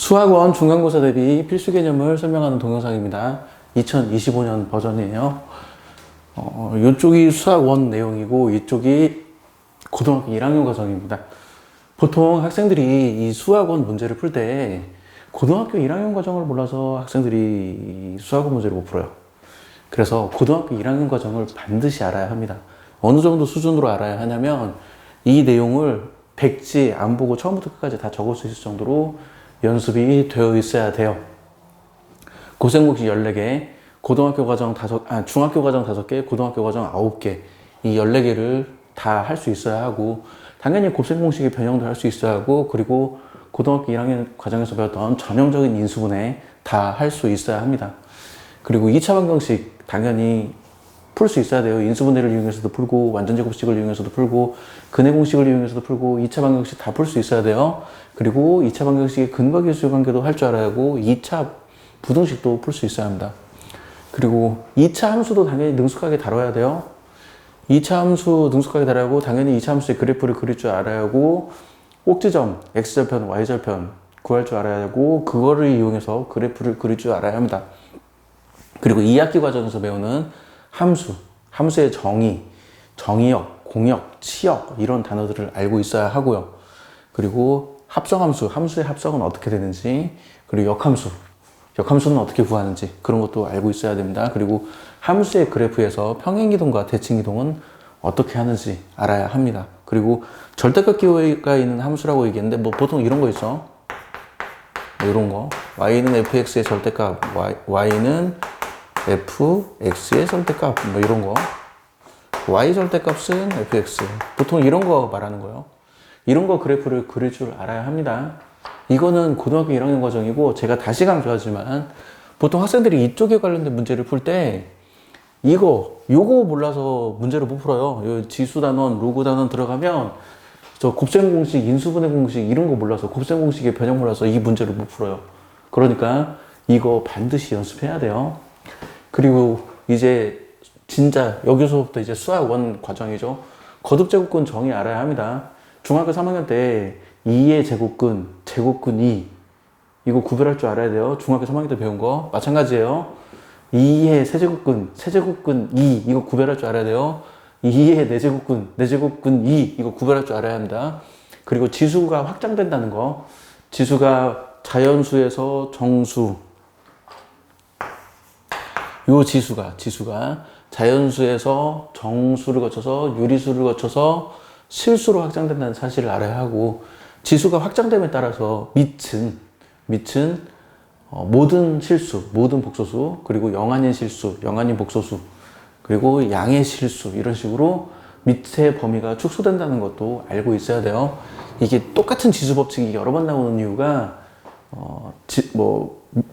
수학원 중간고사 대비 필수 개념을 설명하는 동영상입니다. 2025년 버전이에요. 이쪽이 수학원 내용이고 이쪽이 고등학교 1학년 과정입니다. 보통 학생들이 이 수학원 문제를 풀 때 고등학교 1학년 과정을 몰라서 학생들이 수학원 문제를 못 풀어요. 그래서 고등학교 1학년 과정을 반드시 알아야 합니다. 어느 정도 수준으로 알아야 하냐면 이 내용을 백지 안 보고 처음부터 끝까지 다 적을 수 있을 정도로 연습이 되어 있어야 돼요. 고생목식 14개, 중학교 과정 5개, 고등학교 과정 9개, 이 14개를 다 할 수 있어야 하고, 당연히 곱셈공식의 변형도 할 수 있어야 하고, 그리고 고등학교 1학년 과정에서 배웠던 전형적인 인수분해 다 할 수 있어야 합니다. 그리고 2차 방정식 당연히 풀 수 있어야 돼요. 인수분해를 이용해서도 풀고, 완전제곱식을 이용해서도 풀고, 근해공식을 이용해서도 풀고, 2차 방정식 다 풀 수 있어야 돼요. 그리고 2차 방정식의 근과계수 관계도 할 줄 알아야 하고, 2차 부등식도 풀 수 있어야 합니다. 그리고 2차 함수도 당연히 능숙하게 다뤄야 돼요. 2차 함수 능숙하게 다뤄야 하고, 당연히 2차 함수의 그래프를 그릴 줄 알아야 하고, 꼭지점, x절편, y절편 구할 줄 알아야 하고, 그거를 이용해서 그래프를 그릴 줄 알아야 합니다. 그리고 2학기 과정에서 배우는 함수의 정의, 정의역, 공역, 치역 이런 단어들을 알고 있어야 하고요. 그리고 합성함수, 함수의 합성은 어떻게 되는지, 그리고 역함수는 어떻게 구하는지 그런 것도 알고 있어야 됩니다. 그리고 함수의 그래프에서 평행이동과 대칭이동은 어떻게 하는지 알아야 합니다. 그리고 절대값 기호가 있는 함수라고 얘기했는데 뭐 보통 이런 거 있어. 뭐 이런 거. y는 fx의 절대값, y는 fx의 절대값 뭐 이런 거. y 절대값은 fx. 보통 이런 거 말하는 거예요. 이런 거 그래프를 그릴 줄 알아야 합니다. 이거는 고등학교 1학년 과정이고, 제가 다시 강조하지만 보통 학생들이 이쪽에 관련된 문제를 풀 때 요거 몰라서 문제를 못 풀어요. 요 지수 단원, 로그 단원 들어가면 저 곱셈 공식, 인수분해 공식 이런 거 몰라서, 곱셈 공식의 변형 몰라서 이 문제를 못 풀어요. 그러니까 이거 반드시 연습해야 돼요. 그리고 이제 진짜 여기서부터 이제 수학원 과정이죠. 거듭제곱근 정의 알아야 합니다. 중학교 3학년 때 2의 제곱근 2 이거 구별할 줄 알아야 돼요. 중학교 3학년 때 배운 거 마찬가지예요. 2의 세제곱근 2 이거 구별할 줄 알아야 돼요. 2의 내제곱근 2 이거 구별할 줄 알아야 합니다. 그리고 지수가 확장된다는 거, 지수가 자연수에서 정수, 요 지수가 자연수에서 정수를 거쳐서 유리수를 거쳐서 실수로 확장된다는 사실을 알아야 하고, 지수가 확장됨에 따라서 밑은 모든 실수, 모든 복소수, 그리고 영아닌 실수, 영아닌 복소수, 그리고 양의 실수 이런 식으로 밑의 범위가 축소된다는 것도 알고 있어야 돼요. 이게 똑같은 지수 법칙이 여러 번 나오는 이유가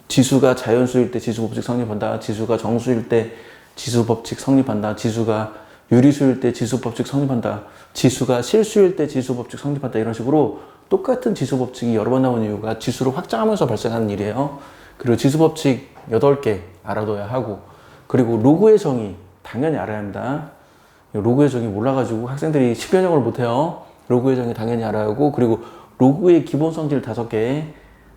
지수가 자연수일 때 지수 법칙 성립한다, 지수가 정수일 때 지수 법칙 성립한다, 지수가 유리수일 때 지수 법칙 성립한다, 지수가 실수일 때 지수 법칙 성립한다, 이런 식으로 똑같은 지수 법칙이 여러 번 나오는 이유가 지수를 확장하면서 발생하는 일이에요. 그리고 지수 법칙 8개 알아둬야 하고, 그리고 로그의 정의 당연히 알아야 합니다. 로그의 정의 몰라가지고 학생들이 10변형을 못해요. 로그의 정의 당연히 알아야 하고, 그리고 로그의 기본 성질 5개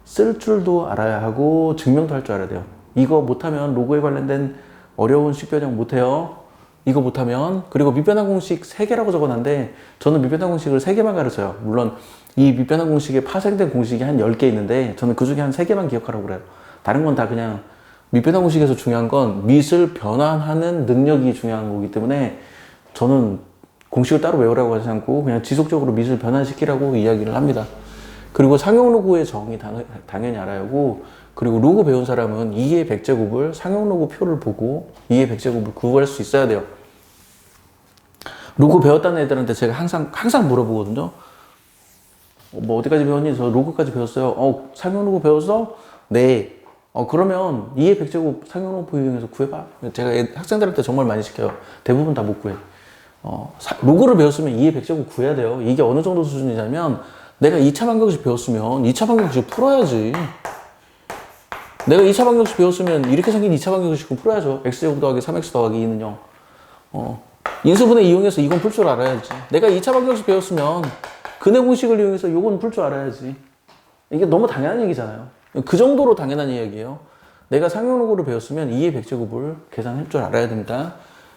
쓸 줄도 알아야 하고, 증명도 할 줄 알아야 돼요. 이거 못하면 로그에 관련된 어려운 식변형 못해요. 이거 못하면. 그리고 밑변환 공식 3개라고 적어놨는데 저는 밑변환 공식을 3개만 가르쳐요. 물론 이 밑변환 공식에 파생된 공식이 한 10개 있는데 저는 그 중에 한 3개만 기억하라고 그래요. 다른 건 다 그냥, 밑변환 공식에서 중요한 건 밑을 변환하는 능력이 중요한 거기 때문에 저는 공식을 따로 외우라고 하지 않고 그냥 지속적으로 밑을 변환시키라고 이야기를 합니다. 그리고 상용 로그의 정의 당연히 알아야 하고, 그리고 로그 배운 사람은 2의 100제곱을 상용 로그 표를 보고 2의 100제곱을 구할 수 있어야 돼요. 로그 배웠다는 애들한테 제가 항상 물어보거든요. 뭐 어디까지 배웠니? 저 로그까지 배웠어요. 상용 로그 배웠어? 네. 그러면 2의 100제곱 상용 로그 이용해서 구해봐. 제가 학생들한테 정말 많이 시켜요. 대부분 다 못 구해. 로그를 배웠으면 2의 100제곱 구해야 돼요. 이게 어느 정도 수준이냐면, 내가 2차 방정식 배웠으면 2차 방정식 풀어야지. 내가 2차 방정식 배웠으면 이렇게 생긴 2차 방정식은 풀어야죠. x제곱 더하기 3x 더하기 2는 0. 인수분해 이용해서 이건 풀 줄 알아야지. 내가 2차 방정식 배웠으면 근해 공식을 이용해서 이건 풀 줄 알아야지. 이게 너무 당연한 얘기잖아요. 그 정도로 당연한 이야기예요. 내가 상용로그를 배웠으면 2의 백제곱을 계산할 줄 알아야 됩니다.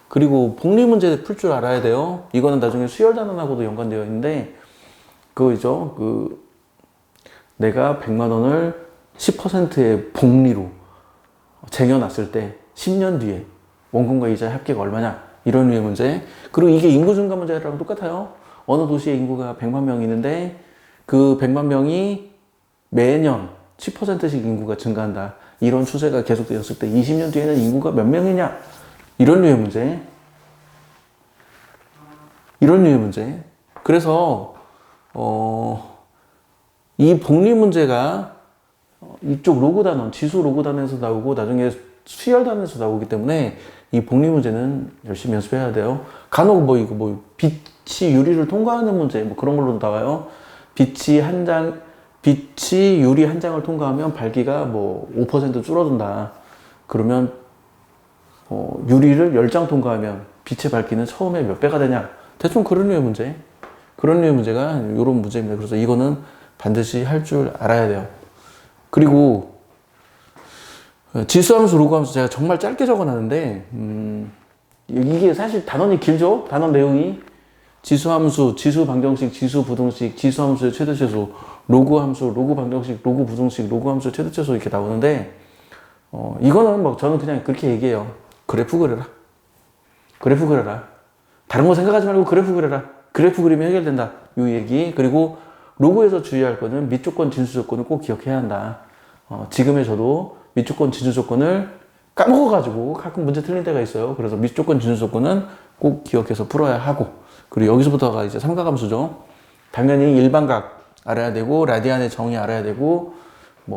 그리고 복리 문제 풀 줄 알아야 돼요. 이거는 나중에 수열 단원하고도 연관되어 있는데, 그거죠. 내가 100만 원을 10%의 복리로 쟁여놨을 때 10년 뒤에 원금과 이자의 합계가 얼마냐, 이런 류의 문제. 그리고 이게 인구 증가 문제랑 똑같아요. 어느 도시에 인구가 100만 명이 있는데 그 100만 명이 매년 10%씩 인구가 증가한다, 이런 추세가 계속되었을 때 20년 뒤에는 인구가 몇 명이냐, 이런 류의 문제. 이런 류의 문제. 그래서 이 복리 문제가 이쪽 로그 단원, 지수 로그 단원에서 나오고 나중에 수열 단원에서 나오기 때문에 이 복리 문제는 열심히 연습해야 돼요. 간혹 빛이 유리를 통과하는 문제, 그런 걸로도 나와요. 빛이 유리 한 장을 통과하면 밝기가 5% 줄어든다. 그러면 유리를 10장 통과하면 빛의 밝기는 처음에 몇 배가 되냐. 대충 그런 류의 문제. 그런 류의 문제가 이런 문제입니다. 그래서 이거는 반드시 할 줄 알아야 돼요. 그리고 지수함수, 로그함수 제가 정말 짧게 적어놨는데 이게 사실 단원이 길죠? 단원 내용이. 지수함수, 지수방정식, 지수부등식, 지수함수의 최대최소, 로그함수, 로그방정식, 로그부등식, 로그함수의 최대최소, 이렇게 나오는데 이거는 저는 그냥 그렇게 얘기해요. 그래프 그려라. 그래프 그려라. 다른 거 생각하지 말고 그래프 그려라. 그래프 그리면 해결된다, 이 얘기. 그리고 로그에서 주의할 거는 밑조건, 진수조건을 꼭 기억해야 한다. 지금의 저도 밑조건, 진수조건을 까먹어가지고 가끔 문제 틀린 때가 있어요. 그래서 밑조건, 진수조건은 꼭 기억해서 풀어야 하고, 그리고 여기서부터가 이제 삼각함수죠. 당연히 일반각 알아야 되고, 라디안의 정의 알아야 되고,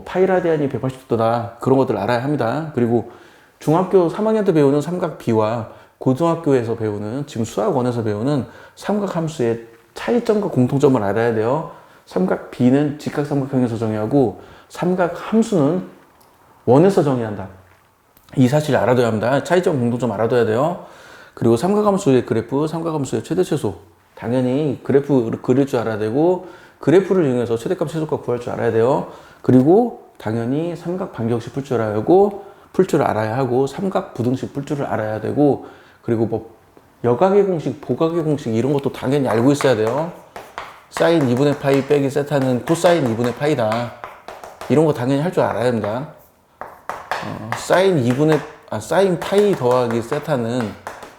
파이 라디안이 180도다, 그런 것들 알아야 합니다. 그리고 중학교 3학년 때 배우는 삼각비와 고등학교에서 배우는, 지금 수학원에서 배우는 삼각함수의 차이점과 공통점을 알아야 돼요. 삼각비는 직각삼각형에서 정의하고 삼각함수는 원에서 정의한다. 이 사실 알아둬야 합니다. 차이점, 공통점 알아둬야 돼요. 그리고 삼각함수의 그래프, 삼각함수의 최대최소, 당연히 그래프 그릴 줄 알아야 되고, 그래프를 이용해서 최대값, 최소값 구할 줄 알아야 돼요. 그리고 당연히 삼각반경식 풀 줄 알아야 하고, 삼각부등식 풀 줄을 알아야 되고, 그리고 여각의 공식, 보각의 공식, 이런 것도 당연히 알고 있어야 돼요. 사인 2분의 파이 빼기 세타는 코사인 2분의 파이다. 이런 거 당연히 할 줄 알아야 합니다. 사인 파이 더하기 세타는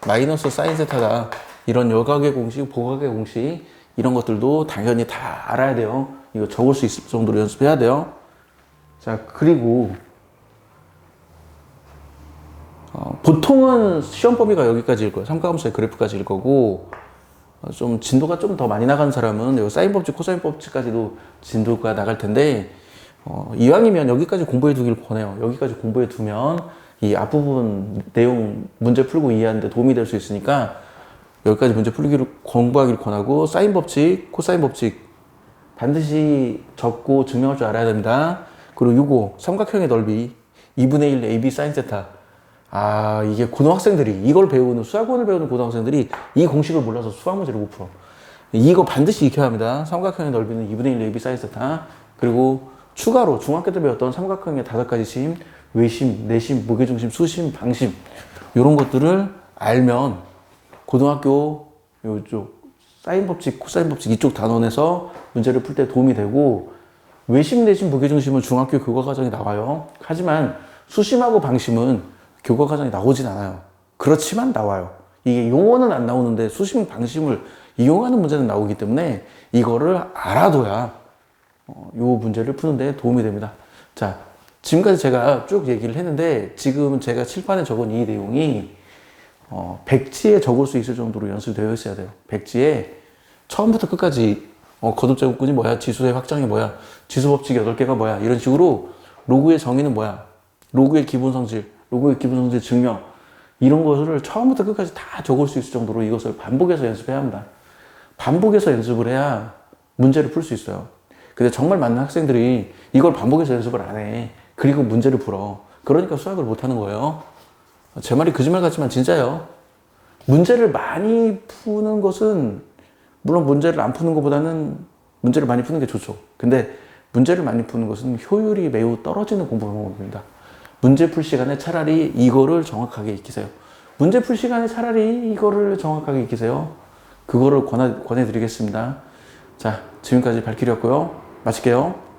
마이너스 사인 세타다. 이런 여각의 공식, 보각의 공식, 이런 것들도 당연히 다 알아야 돼요. 이거 적을 수 있을 정도로 연습해야 돼요. 자, 그리고 보통은 시험 범위가 여기까지일 거예요. 삼각함수의 그래프까지일 거고, 좀 진도가 좀 더 많이 나가는 사람은 사인 법칙, 코사인 법칙까지도 진도가 나갈 텐데, 이왕이면 여기까지 공부해 두길 권해요. 여기까지 공부해 두면 이 앞부분 내용 문제 풀고 이해하는데 도움이 될 수 있으니까 여기까지 문제 공부하기를 권하고, 사인 법칙, 코사인 법칙 반드시 적고 증명할 줄 알아야 됩니다. 그리고 요거 삼각형의 넓이 2분의 1 AB 사인 세타. 이게 고등학생들이, 이걸 배우는, 수학원을 배우는 고등학생들이 이 공식을 몰라서 수학 문제를 못 풀어. 이거 반드시 익혀야 합니다. 삼각형의 넓이는 2분의 1 AB 사인 세타. 그리고 추가로 중학교 때 배웠던 삼각형의 5가지 심, 외심, 내심, 무게중심, 수심, 방심, 이런 것들을 알면 고등학교 요쪽 사인 법칙, 코사인 법칙 이쪽 단원에서 문제를 풀 때 도움이 되고, 외심, 내심, 무게중심은 중학교 교과 과정에 나와요. 하지만 수심하고 방심은 교과 과정에 나오진 않아요. 그렇지만 나와요. 이게 용어는 안 나오는데 수심, 방심을 이용하는 문제는 나오기 때문에 이거를 알아둬야 요 문제를 푸는데 도움이 됩니다. 자, 지금까지 제가 쭉 얘기를 했는데, 지금 제가 칠판에 적은 이 내용이 백지에 적을 수 있을 정도로 연습되어 있어야 돼요. 백지에 처음부터 끝까지 거듭제곱근이 뭐야, 지수의 확장이 뭐야, 지수법칙 8개가 뭐야, 이런 식으로 로그의 정의는 뭐야, 로그의 기본성질, 로그의 기본성질 증명, 이런 것을 처음부터 끝까지 다 적을 수 있을 정도로 이것을 반복해서 연습해야 합니다. 반복해서 연습을 해야 문제를 풀 수 있어요. 근데 정말 많은 학생들이 이걸 반복해서 연습을 안 해. 그리고 문제를 풀어. 그러니까 수학을 못하는 거예요. 제 말이 거짓말 같지만 진짜예요. 문제를 많이 푸는 것은, 물론 문제를 안 푸는 것보다는 문제를 많이 푸는 게 좋죠. 근데 문제를 많이 푸는 것은 효율이 매우 떨어지는 공부 방법입니다. 문제 풀 시간에 차라리 이거를 정확하게 익히세요. 문제 풀 시간에 차라리 이거를 정확하게 익히세요. 그거를 권해드리겠습니다. 자, 지금까지 발길이었고요. 마칠게요.